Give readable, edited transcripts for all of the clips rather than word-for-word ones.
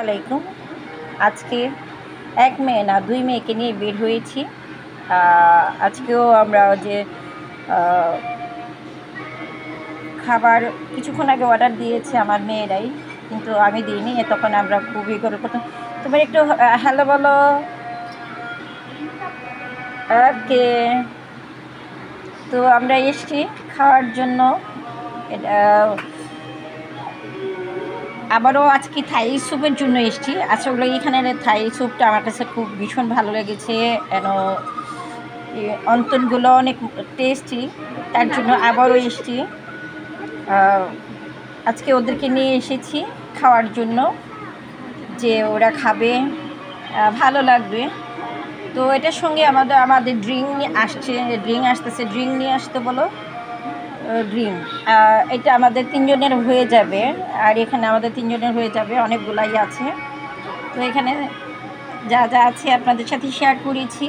আলাইকুম। আজকে ১ মেয়ে না ২ মেয়েকে নিয়ে বের হয়েছি। আজকেও আমরা যে খাবার কিছুক্ষণ আগে অর্ডার দিয়েছে আমার মেয়েরাই, কিন্তু আমি দিইনি। তখন আমরা খুবই করে করতাম, তোমার একটু হ্যালো বলো। ওকে, তো আমরা এসছি খাওয়ার জন্য। আবারও আজকে থাই স্যুপের জন্য এসেছি। আসলে এখানের থাই স্যুপটা আমার কাছে খুব ভীষণ ভালো লেগেছে। অন্তনগুলো অনেক টেস্টি, তার জন্য আবারও এসেছি। আজকে ওদেরকে নিয়ে এসেছি খাওয়ার জন্য, যে ওরা খাবে, ভালো লাগবে। তো এটার সঙ্গে আমাদের ড্রিঙ্ক আসতেছে। ড্রিঙ্ক নিয়ে আসতে বলো, ড্রিঙ্ক। এটা আমাদের 3 জনের হয়ে যাবে, আর এখানে আমাদের 3 জনের হয়ে যাবে, অনেকগুলাই আছে। তো এখানে যা যা আছে আপনাদের সাথে শেয়ার করেছি।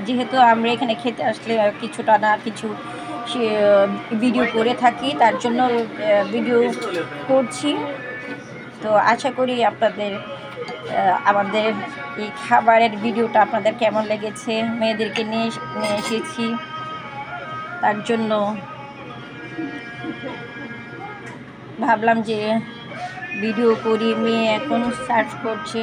যেহেতু আমরা এখানে খেতে আসলে কিছুটা না কিছু ভিডিও করে থাকি, তার জন্য ভিডিও করছি। তো আশা করি আপনাদের আমাদের এই খাবারের ভিডিওটা আপনাদের কেমন লেগেছে। মেয়েদেরকে নিয়ে এসেছি, তার জন্য ভাবলাম যে ভিডিও করি। মেয়ে এখন সার্ভ করছে।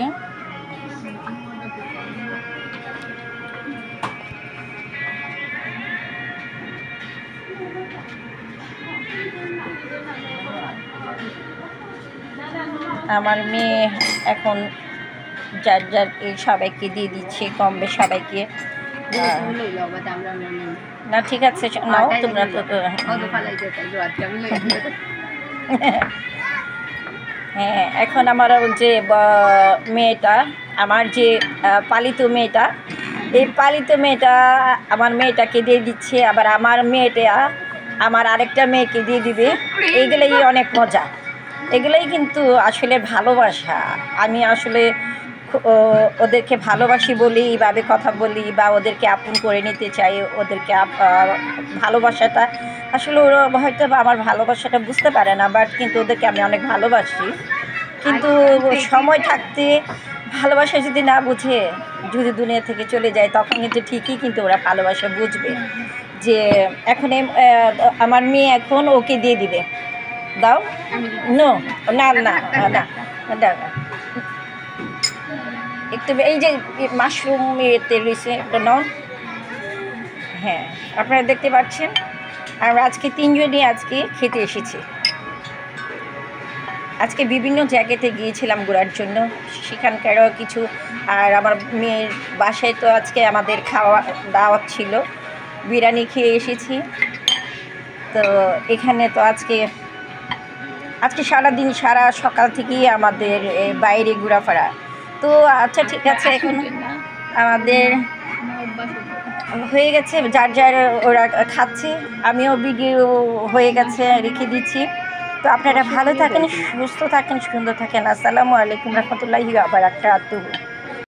আমার মেয়ে এখন যার সবাইকে দিয়ে দিচ্ছে, কম বেশ সবাইকে। না ঠিক আছে, নাও তোমরা। তো হ্যাঁ, এখন আমার যে মেয়েটা, আমার যে পালিত মেয়েটা, এই পালিত মেয়েটা আমার মেয়েটাকে দিয়ে দিচ্ছে, আবার আমার মেয়েটা আমার আরেকটা মেয়েকে দিয়ে দিবে। এইগুলোই অনেক মজা, এগুলোই কিন্তু আসলে ভালোবাসা। আমি আসলে ওদেরকে ভালোবাসি বলি, এইভাবে কথা বলি বা ওদেরকে আপন করে নিতে চাই। ওদেরকে ভালোবাসাটা আসলে ওরা হয়তো বা আমার ভালোবাসাটা বুঝতে পারে না, বাট কিন্তু ওদেরকে আমি অনেক ভালোবাসি। কিন্তু সময় থাকতে ভালোবাসা যদি না বুঝে, যদি দুনিয়া থেকে চলে যায়, তখন কিন্তু ঠিকই কিন্তু ওরা ভালোবাসা বুঝবে। যে এখন আমার মেয়ে এখন ওকে দিয়ে দিবে। দাও। নো, না না না না, একটু এই যে মাশরুম এতে রয়েছে, একটা নাও। হ্যাঁ, আপনারা দেখতে পাচ্ছেন আমরা আজকে 3 জনই আজকে খেতে এসেছি। আজকে বিভিন্ন জায়গাতে গিয়েছিলাম ঘোরার জন্য, সেখানকারও কিছু। আর আমার মেয়ের বাসায় তো আজকে আমাদের খাওয়া দাওয়াত ছিল, বিরিয়ানি খেয়ে এসেছি। তো এখানে তো আজকে সারাদিন, সারা সকাল থেকেই আমাদের বাইরে ঘোরাফেরা। তো আচ্ছা ঠিক আছে, এখন আমাদের হয়ে গেছে, যার ওরা খাচ্ছে, আমিও ভিডিও হয়ে গেছে, রেখে দিচ্ছি। তো আপনারা ভালো থাকেন, সুস্থ থাকেন, সুন্দর থাকেন। আসসালামু আলাইকুম রহমতুল্লাহি ওয়া বারাকাতুহু।